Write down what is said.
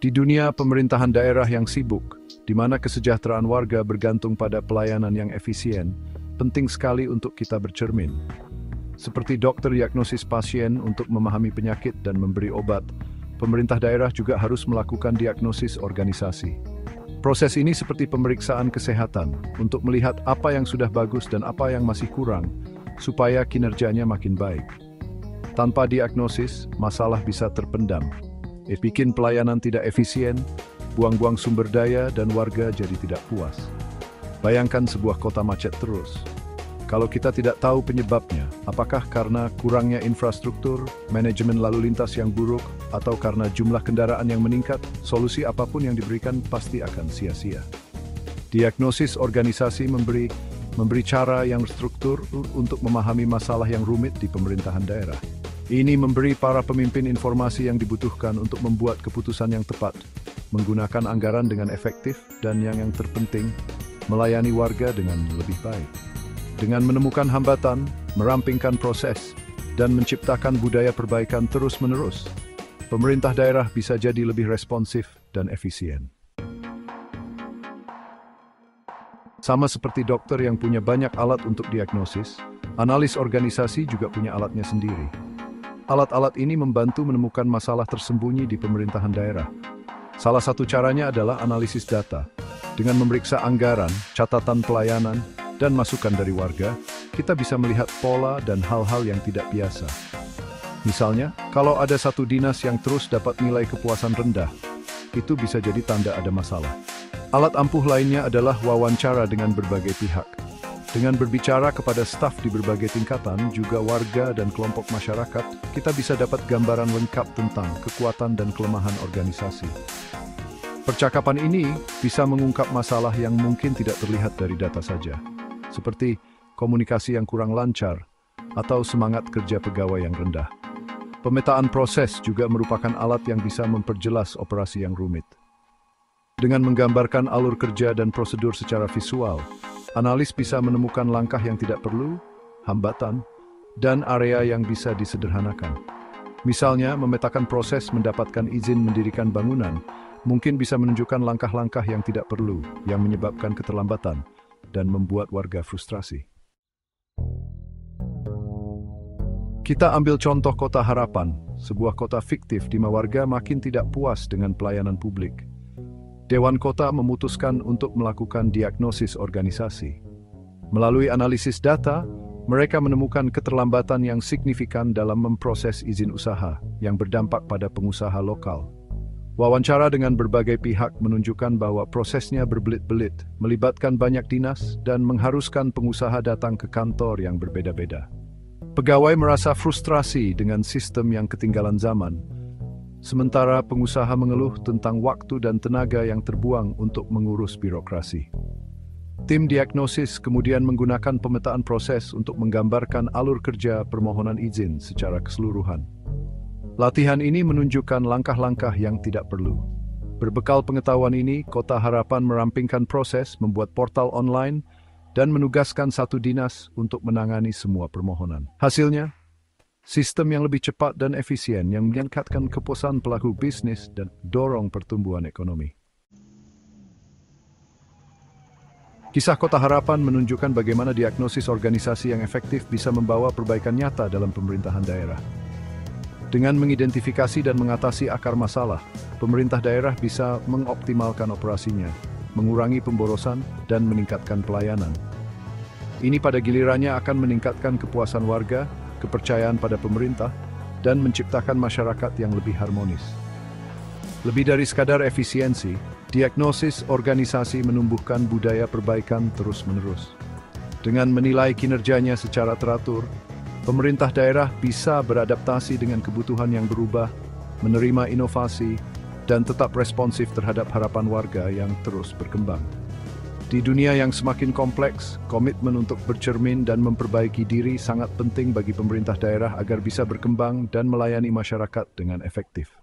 Di dunia pemerintahan daerah yang sibuk, di mana kesejahteraan warga bergantung pada pelayanan yang efisien, penting sekali untuk kita bercermin. Seperti dokter diagnosis pasien untuk memahami penyakit dan memberi obat, pemerintah daerah juga harus melakukan diagnosis organisasi. Proses ini seperti pemeriksaan kesehatan untuk melihat apa yang sudah bagus dan apa yang masih kurang, supaya kinerjanya makin baik. Tanpa diagnosis, masalah bisa terpendam. Bikin pelayanan tidak efisien, buang-buang sumber daya, dan warga jadi tidak puas. Bayangkan sebuah kota macet terus. Kalau kita tidak tahu penyebabnya, apakah karena kurangnya infrastruktur, manajemen lalu lintas yang buruk, atau karena jumlah kendaraan yang meningkat, solusi apapun yang diberikan pasti akan sia-sia. Diagnosis organisasi memberi cara yang struktur untuk memahami masalah yang rumit di pemerintahan daerah. Ini memberi para pemimpin informasi yang dibutuhkan untuk membuat keputusan yang tepat, menggunakan anggaran dengan efektif, dan yang terpenting, melayani warga dengan lebih baik. Dengan menemukan hambatan, merampingkan proses, dan menciptakan budaya perbaikan terus-menerus, pemerintah daerah bisa jadi lebih responsif dan efisien. Sama seperti dokter yang punya banyak alat untuk diagnosis, analis organisasi juga punya alatnya sendiri. Alat-alat ini membantu menemukan masalah tersembunyi di pemerintahan daerah. Salah satu caranya adalah analisis data. Dengan memeriksa anggaran, catatan pelayanan, dan masukan dari warga, kita bisa melihat pola dan hal-hal yang tidak biasa. Misalnya, kalau ada satu dinas yang terus dapat nilai kepuasan rendah, itu bisa jadi tanda ada masalah. Alat ampuh lainnya adalah wawancara dengan berbagai pihak. Dengan berbicara kepada staf di berbagai tingkatan, juga warga dan kelompok masyarakat, kita bisa dapat gambaran lengkap tentang kekuatan dan kelemahan organisasi. Percakapan ini bisa mengungkap masalah yang mungkin tidak terlihat dari data saja, seperti komunikasi yang kurang lancar atau semangat kerja pegawai yang rendah. Pemetaan proses juga merupakan alat yang bisa memperjelas operasi yang rumit. Dengan menggambarkan alur kerja dan prosedur secara visual, analis bisa menemukan langkah yang tidak perlu, hambatan, dan area yang bisa disederhanakan. Misalnya, memetakan proses mendapatkan izin mendirikan bangunan, mungkin bisa menunjukkan langkah-langkah yang tidak perlu, yang menyebabkan keterlambatan, dan membuat warga frustrasi. Kita ambil contoh Kota Harapan, sebuah kota fiktif di mana warga makin tidak puas dengan pelayanan publik. Dewan Kota memutuskan untuk melakukan diagnosis organisasi. Melalui analisis data, mereka menemukan keterlambatan yang signifikan dalam memproses izin usaha yang berdampak pada pengusaha lokal. Wawancara dengan berbagai pihak menunjukkan bahwa prosesnya berbelit-belit, melibatkan banyak dinas, dan mengharuskan pengusaha datang ke kantor yang berbeda-beda. Pegawai merasa frustrasi dengan sistem yang ketinggalan zaman, sementara pengusaha mengeluh tentang waktu dan tenaga yang terbuang untuk mengurus birokrasi. Tim diagnosis kemudian menggunakan pemetaan proses untuk menggambarkan alur kerja permohonan izin secara keseluruhan. Latihan ini menunjukkan langkah-langkah yang tidak perlu. Berbekal pengetahuan ini, Kota Harapan merampingkan proses, membuat portal online, dan menugaskan satu dinas untuk menangani semua permohonan. Hasilnya, sistem yang lebih cepat dan efisien yang meningkatkan kepuasan pelaku bisnis dan dorong pertumbuhan ekonomi. Kisah Kota Harapan menunjukkan bagaimana diagnosis organisasi yang efektif bisa membawa perbaikan nyata dalam pemerintahan daerah. Dengan mengidentifikasi dan mengatasi akar masalah, pemerintah daerah bisa mengoptimalkan operasinya, mengurangi pemborosan, dan meningkatkan pelayanan. Ini pada gilirannya akan meningkatkan kepuasan warga, kepercayaan pada pemerintah, dan menciptakan masyarakat yang lebih harmonis. Lebih dari sekadar efisiensi, diagnosis organisasi menumbuhkan budaya perbaikan terus-menerus. Dengan menilai kinerjanya secara teratur, pemerintah daerah bisa beradaptasi dengan kebutuhan yang berubah, menerima inovasi, dan tetap responsif terhadap harapan warga yang terus berkembang. Di dunia yang semakin kompleks, komitmen untuk bercermin dan memperbaiki diri sangat penting bagi pemerintah daerah agar bisa berkembang dan melayani masyarakat dengan efektif.